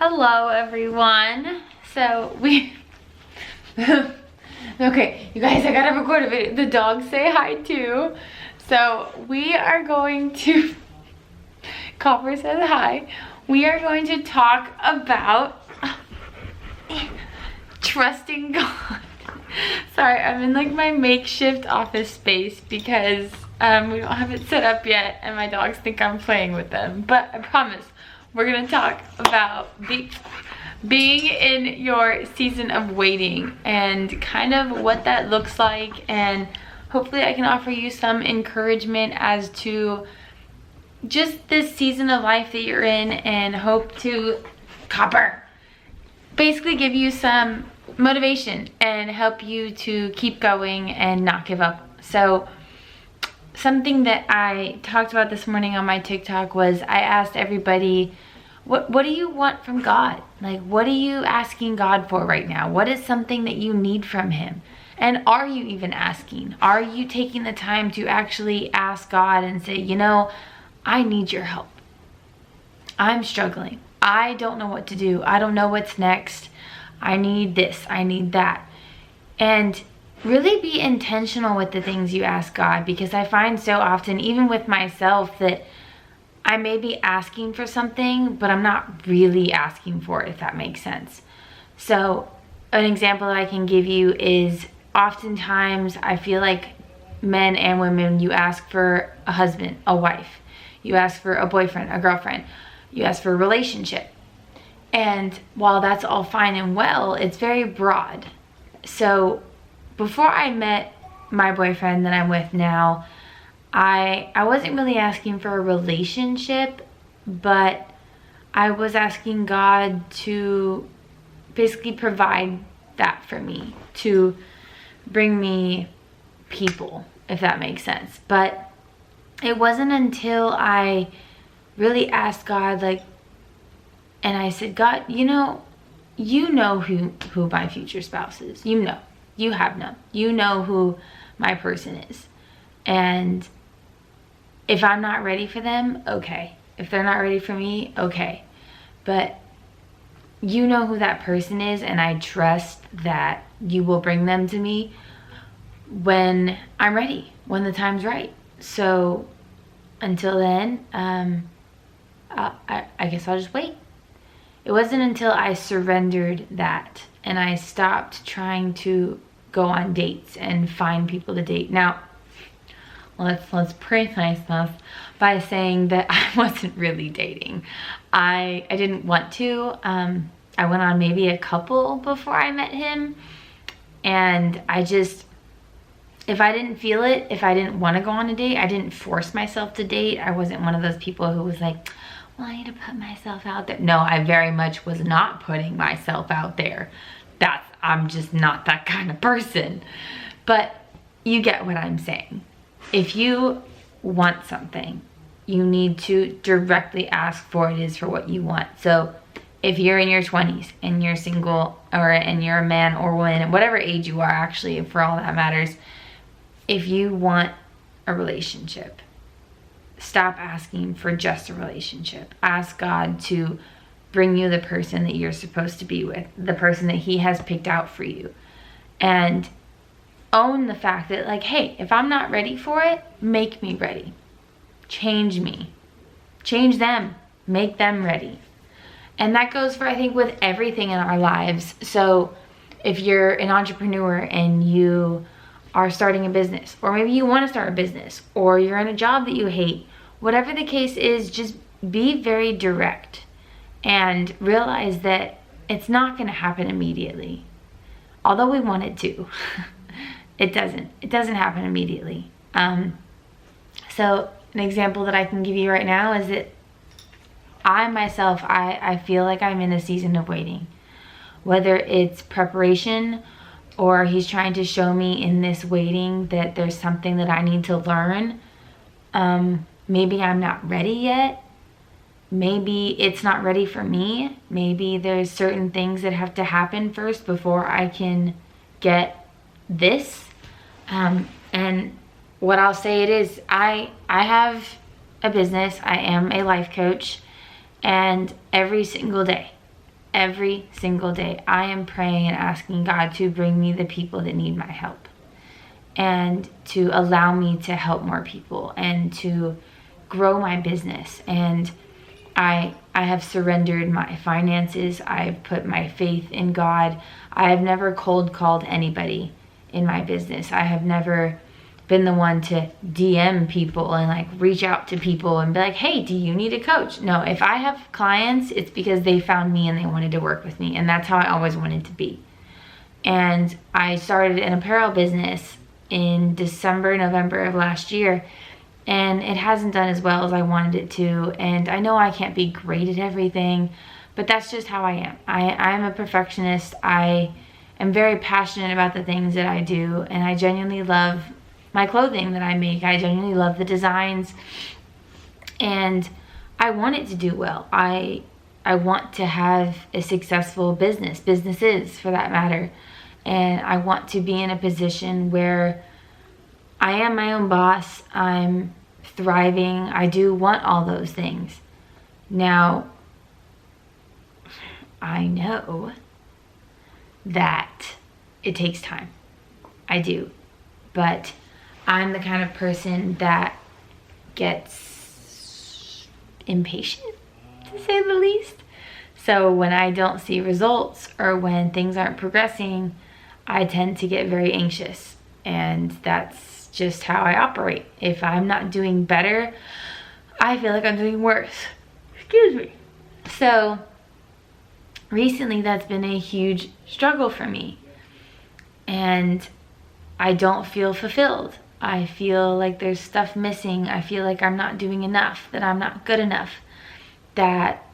Hello everyone. So we okay, you guys, I gotta record a video. The dogs say hi too. So we are going to Copper says hi. We are going to talk about trusting God. Sorry, I'm in like my makeshift office space because we don't have it set up yet and my dogs think I'm playing with them. But I promise we're gonna talk about being in your season of waiting and kind of what that looks like, and hopefully I can offer you some encouragement as to just this season of life that you're in, and hope to basically give you some motivation and help you to keep going and not give up. So something that I talked about this morning on my TikTok was I asked everybody, what do you want from God? Like, what are you asking God for right now? What is something that you need from him? And are you even asking? Are you taking the time to actually ask God and say, you know, I need your help. I'm struggling. I don't know what to do. I don't know what's next. I need this. I need that. And really be intentional with the things you ask God, because I find so often, even with myself, that I may be asking for something, but I'm not really asking for it, if that makes sense. So an example that I can give you is oftentimes I feel like men and women, you ask for a husband, a wife, you ask for a boyfriend, a girlfriend, you ask for a relationship. And while that's all fine and well, it's very broad. So before I met my boyfriend that I'm with now, I wasn't really asking for a relationship, but I was asking God to basically provide that for me, to bring me people, if that makes sense. But it wasn't until I really asked God, like, and I said, God, you know who my future spouse is. You know, you have known. You know who my person is. And if I'm not ready for them, okay. If they're not ready for me, okay. But you know who that person is, and I trust that you will bring them to me when I'm ready, when the time's right. So until then, I guess I'll just wait. It wasn't until I surrendered that and I stopped trying to go on dates and find people to date. Now, let's preface this by saying that I wasn't really dating. I didn't want to. I went on maybe a couple before I met him, and if I didn't feel it, if I didn't want to go on a date, I didn't force myself to date. I wasn't one of those people who was like, well, I need to put myself out there. No, I very much was not putting myself out there. I'm just not that kind of person. But you get what I'm saying. If you want something, you need to directly ask for it is for what you want. So if you're in your 20s and you're single, and you're a man or woman, whatever age you are, actually, for all that matters, if you want a relationship, stop asking for just a relationship. Ask God to bring you the person that you're supposed to be with, the person that he has picked out for you. And own the fact that, like, hey, if I'm not ready for it, make me ready. Change me. Change them. Make them ready. And that goes for, I think, with everything in our lives. So if you're an entrepreneur and you are starting a business, or maybe you want to start a business, or you're in a job that you hate, whatever the case is, just be very direct and realize that it's not going to happen immediately. Although we want it to. It doesn't happen immediately. So an example that I can give you right now is that I feel like I'm in a season of waiting. Whether it's preparation, or he's trying to show me in this waiting that there's something that I need to learn. Maybe I'm not ready yet. Maybe it's not ready for me. Maybe there's certain things that have to happen first before I can get this. And what I'll say it is, I have a business. I am a life coach, and every single day every single day, I am praying and asking God to bring me the people that need my help, and to allow me to help more people and to grow my business. And I have surrendered my finances. I've put my faith in God. I have never cold called anybody in my business. I have never been the one to DM people and like reach out to people and be like, hey, do you need a coach? No, if I have clients, it's because they found me and they wanted to work with me. And that's how I always wanted to be. And I started an apparel business in December, November of last year. And it hasn't done as well as I wanted it to. And I know I can't be great at everything, but that's just how I am. I'm a perfectionist. I am very passionate about the things that I do. And I genuinely love my clothing that I make. I genuinely love the designs. And I want it to do well. I want to have a successful businesses for that matter. And I want to be in a position where I am my own boss. I'm thriving. I do want all those things. Now, I know that it takes time. I do. But I'm the kind of person that gets impatient, to say the least. So when I don't see results or when things aren't progressing, I tend to get very anxious. And that's just how I operate. If I'm not doing better, I feel like I'm doing worse. Excuse me. So recently that's been a huge struggle for me. And I don't feel fulfilled. I feel like there's stuff missing. I feel like I'm not doing enough, that I'm not good enough, that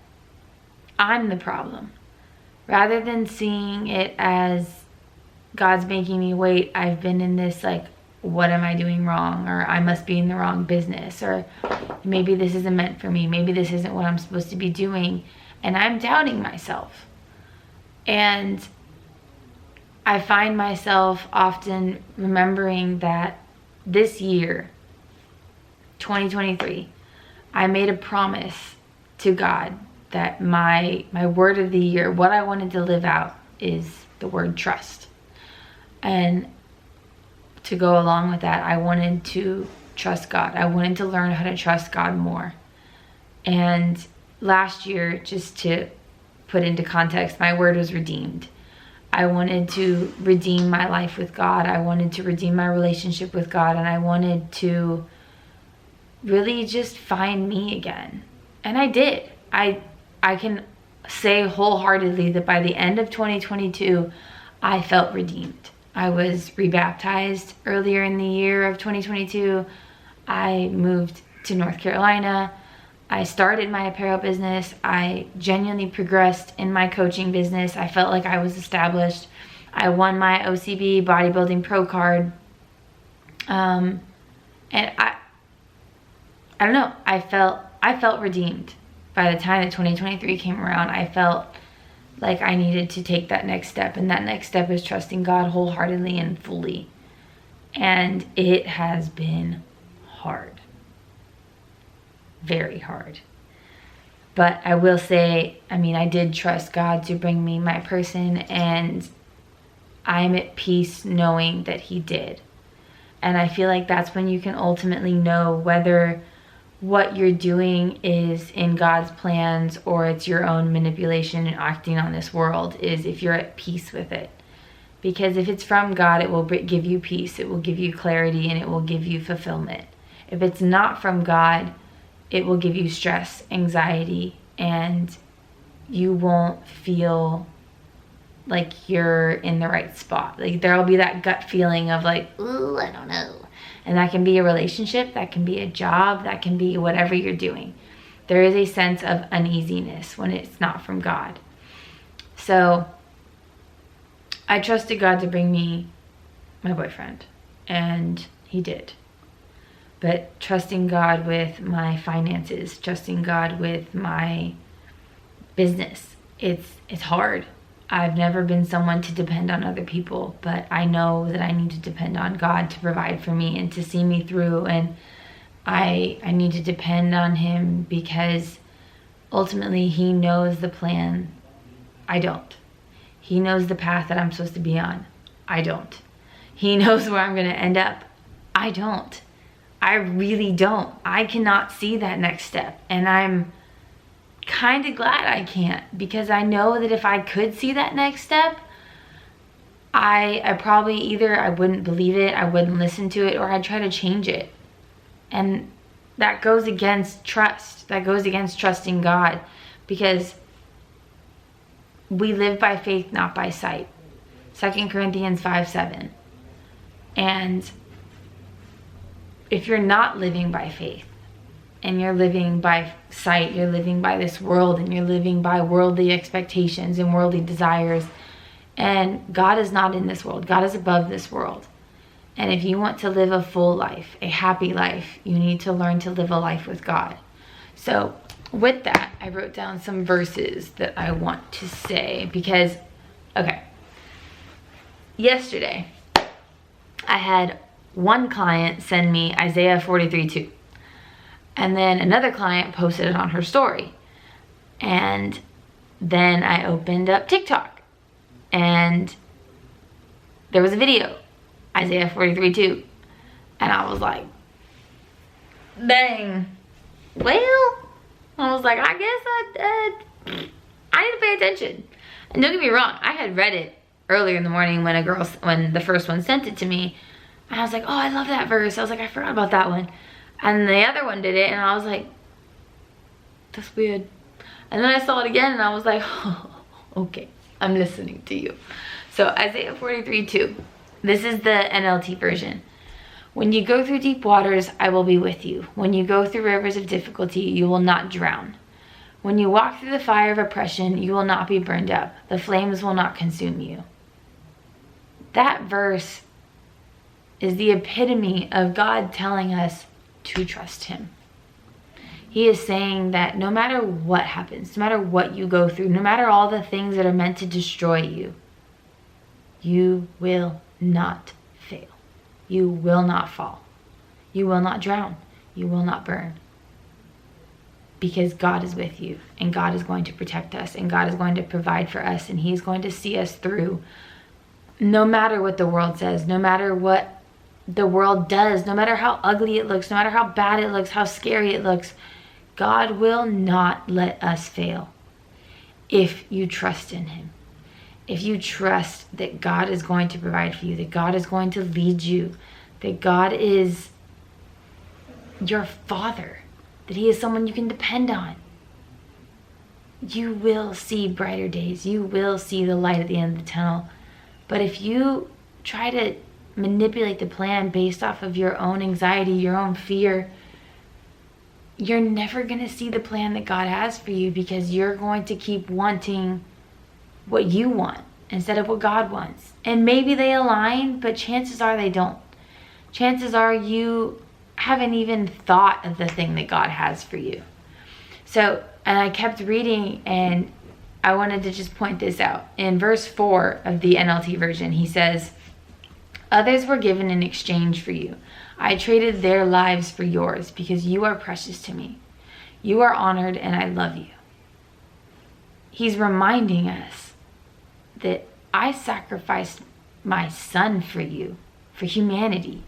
I'm the problem. Rather than seeing it as God's making me wait, I've been in this like, what am I doing wrong? Or I must be in the wrong business. Or maybe this isn't meant for me. Maybe this isn't what I'm supposed to be doing. And I'm doubting myself. And I find myself often remembering that this year, 2023, I made a promise to God that my word of the year, what I wanted to live out, is the word trust. And to go along with that, I wanted to trust God. I wanted to learn how to trust God more. And last year, just to put into context, my word was redeemed. I wanted to redeem my life with God. I wanted to redeem my relationship with God. And I wanted to really just find me again. And I did. I can say wholeheartedly that by the end of 2022, I felt redeemed. I was rebaptized earlier in the year of 2022. I moved to North Carolina. I started my apparel business. I genuinely progressed in my coaching business. I felt like I was established. I won my OCB bodybuilding pro card. And I don't know, I felt redeemed. By the time that 2023 came around, I felt like I needed to take that next step. And that next step is trusting God wholeheartedly and fully. And it has been hard. Very hard. But I will say, I did trust God to bring me my person, and I'm at peace knowing that He did. And I feel like that's when you can ultimately know whether what you're doing is in God's plans or it's your own manipulation and acting on this world, is if you're at peace with it. Because if it's from God, it will give you peace, it will give you clarity, and it will give you fulfillment. If it's not from God, it will give you stress, anxiety, and you won't feel like you're in the right spot. Like there'll be that gut feeling of like, ooh, I don't know. And that can be a relationship, that can be a job, that can be whatever you're doing. There is a sense of uneasiness when it's not from God. So I trusted God to bring me my boyfriend, and He did. But trusting God with my finances, trusting God with my business, it's hard. I've never been someone to depend on other people, but I know that I need to depend on God to provide for me and to see me through. And I need to depend on Him because ultimately He knows the plan I don't. He knows the path that I'm supposed to be on. I don't. He knows where I'm going to end up. I don't. I really don't. I cannot see that next step. And I'm kind of glad I can't, because I know that if I could see that next step, I probably either I wouldn't believe it, I wouldn't listen to it, or I'd try to change it. And that goes against trust. That goes against trusting God, because we live by faith, not by sight. 2 Corinthians 5:7. And if you're not living by faith and you're living by sight, you're living by this world, and you're living by worldly expectations and worldly desires, and God is not in this world. God is above this world. And if you want to live a full life, a happy life, you need to learn to live a life with God. So with that, I wrote down some verses that I want to say because, okay, yesterday I had one client send me Isaiah 43:2. And then another client posted it on her story. And then I opened up TikTok and there was a video, Isaiah 43:2. And I was like, dang. Well, I was like, I guess I need to pay attention. And don't get me wrong, I had read it earlier in the morning when the first one sent it to me. And I was like, oh, I love that verse. I was like, I forgot about that one. And the other one did it, and I was like, that's weird. And then I saw it again, and I was like, oh, okay, I'm listening to you. So Isaiah 43:2, this is the NLT version. When you go through deep waters, I will be with you. When you go through rivers of difficulty, you will not drown. When you walk through the fire of oppression, you will not be burned up. The flames will not consume you. That verse is the epitome of God telling us to trust him. He is saying that no matter what happens, no matter what you go through, no matter all the things that are meant to destroy you, you will not fail. You will not fall. You will not drown. You will not burn. Because God is with you, and God is going to protect us, and God is going to provide for us, and he's going to see us through no matter what the world says, no matter what the world does, no matter how ugly it looks, no matter how bad it looks, how scary it looks. God will not let us fail if you trust in him. If you trust that God is going to provide for you, that God is going to lead you, that God is your father, that he is someone you can depend on, you will see brighter days. You will see the light at the end of the tunnel. But if you try to manipulate the plan based off of your own anxiety, your own fear, you're never going to see the plan that God has for you, because you're going to keep wanting what you want instead of what God wants. And maybe they align, but chances are they don't. Chances are you haven't even thought of the thing that God has for you. So, and I kept reading, and I wanted to just point this out. In verse 4 of the NLT version, he says, others were given in exchange for you. I traded their lives for yours because you are precious to me. You are honored and I love you. He's reminding us that I sacrificed my son for you, for humanity.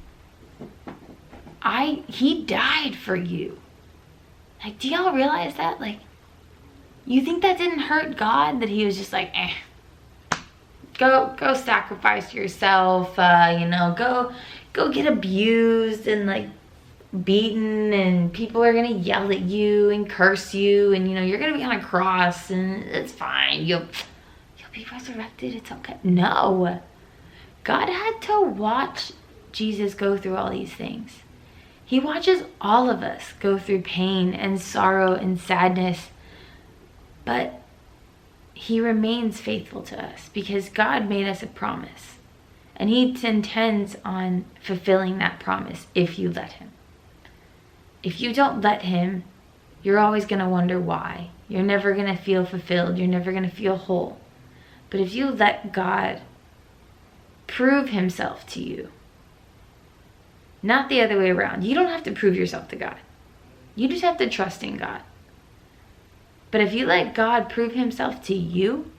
He died for you. Like, do y'all realize that? Like, you think that didn't hurt God? That he was just like, go sacrifice yourself, go get abused and like beaten, and people are gonna yell at you and curse you, and you're gonna be on a cross, and it's fine, you'll be resurrected, it's okay. No, God had to watch Jesus go through all these things. He watches all of us go through pain and sorrow and sadness, but he remains faithful to us because God made us a promise, and he intends on fulfilling that promise if you let him. If you don't let him, you're always going to wonder why. You're never going to feel fulfilled. You're never going to feel whole. But if you let God prove himself to you, not the other way around. You don't have to prove yourself to God. You just have to trust in God. But if you let God prove himself to you,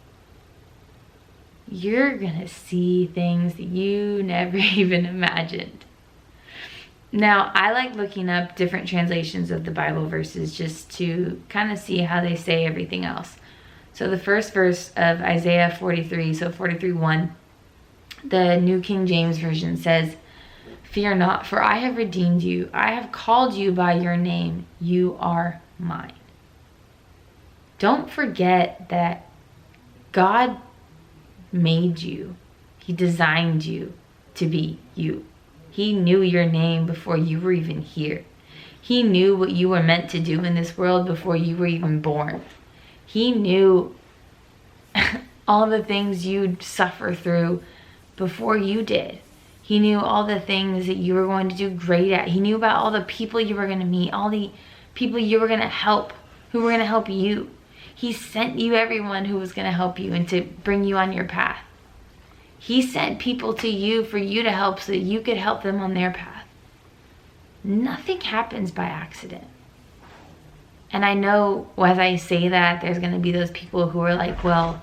you're gonna see things that you never even imagined. Now, I like looking up different translations of the Bible verses just to kind of see how they say everything else. So the first verse of Isaiah 43, so 43:1, the New King James Version says, "Fear not, for I have redeemed you. I have called you by your name. You are mine." Don't forget that God made you. He designed you to be you. He knew your name before you were even here. He knew what you were meant to do in this world before you were even born. He knew all the things you'd suffer through before you did. He knew all the things that you were going to do great at. He knew about all the people you were going to meet, all the people you were going to help, who were going to help you. He sent you everyone who was going to help you and to bring you on your path. He sent people to you for you to help so that you could help them on their path. Nothing happens by accident. And I know as I say that, there's going to be those people who are like, well,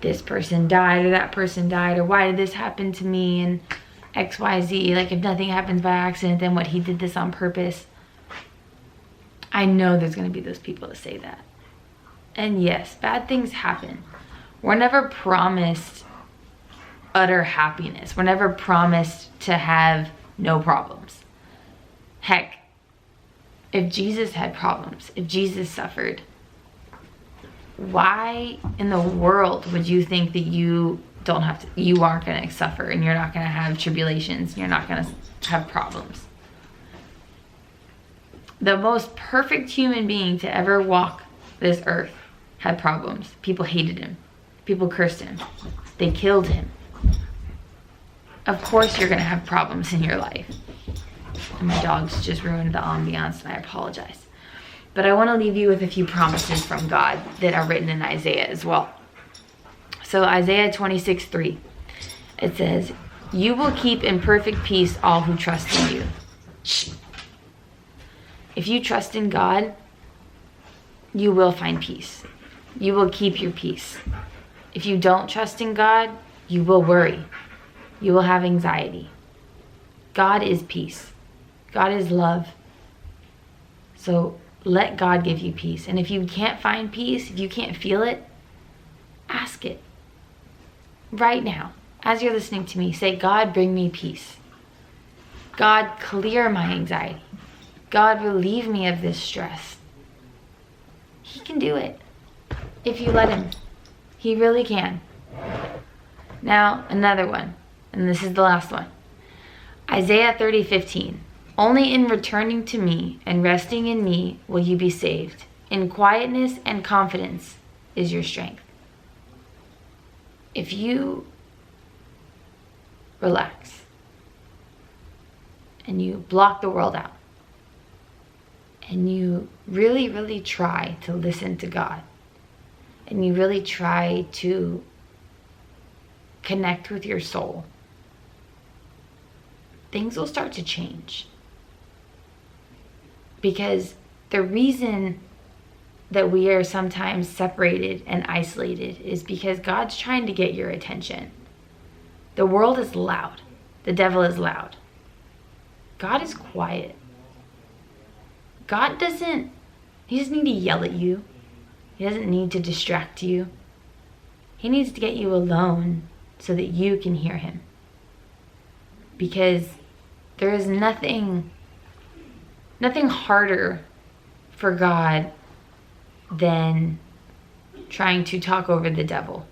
this person died or that person died, or why did this happen to me, and X, Y, Z. Like, if nothing happens by accident, then what, he did this on purpose? I know there's going to be those people that say that. And yes, bad things happen. We're never promised utter happiness. We're never promised to have no problems. Heck, if Jesus had problems, if Jesus suffered, why in the world would you think that you aren't going to suffer, and you're not going to have tribulations, and you're not going to have problems? The most perfect human being to ever walk this earth had problems. People hated him. People cursed him. They killed him. Of course you're going to have problems in your life. And my dogs just ruined the ambiance, and I apologize. But I want to leave you with a few promises from God that are written in Isaiah as well. So Isaiah 26:3, it says, "You will keep in perfect peace all who trust in you." If you trust in God, you will find peace. You will keep your peace. If you don't trust in God, you will worry. You will have anxiety. God is peace. God is love. So let God give you peace. And if you can't find peace, if you can't feel it, ask it. Right now, as you're listening to me, say, "God, bring me peace. God, clear my anxiety. God, relieve me of this stress." He can do it if you let him. He really can. Now, another one, and this is the last one. Isaiah 30:15. "Only in returning to me and resting in me will you be saved. In quietness and confidence is your strength." If you relax and you block the world out and you really, really try to listen to God, and you really try to connect with your soul, things will start to change. Because the reason that we are sometimes separated and isolated is because God's trying to get your attention. The world is loud. The devil is loud. God is quiet. God doesn't need to yell at you. He doesn't need to distract you. He needs to get you alone so that you can hear him. Because there is nothing harder for God than trying to talk over the devil.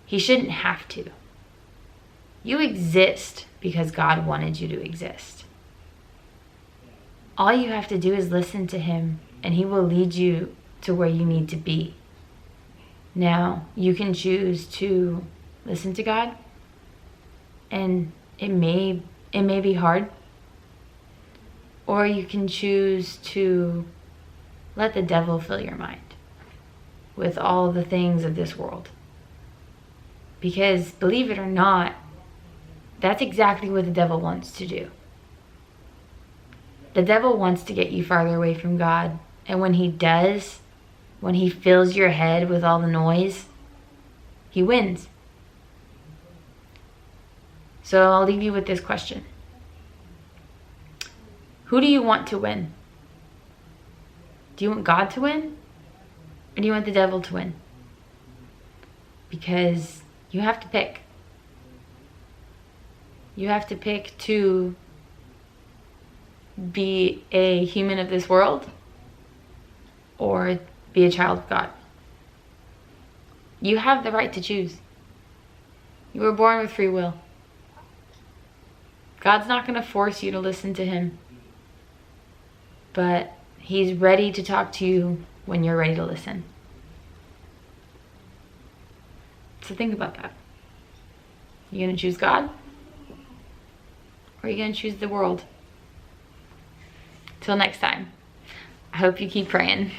He shouldn't have to. You exist because God wanted you to exist. All you have to do is listen to him, and he will lead you to where you need to be. Now, you can choose to listen to God, and it may be hard. Or you can choose to let the devil fill your mind with all the things of this world. Because believe it or not, that's exactly what the devil wants to do. The devil wants to get you farther away from God. And when he does, when he fills your head with all the noise, he wins. So I'll leave you with this question. Who do you want to win? Do you want God to win? Or do you want the devil to win? Because you have to pick. You have to pick to be a human of this world or be a child of God. You have the right to choose. You were born with free will. God's not going to force you to listen to him, but he's ready to talk to you when you're ready to listen. So think about that. You going to choose God? Or are you going to choose the world? Till next time, I hope you keep praying.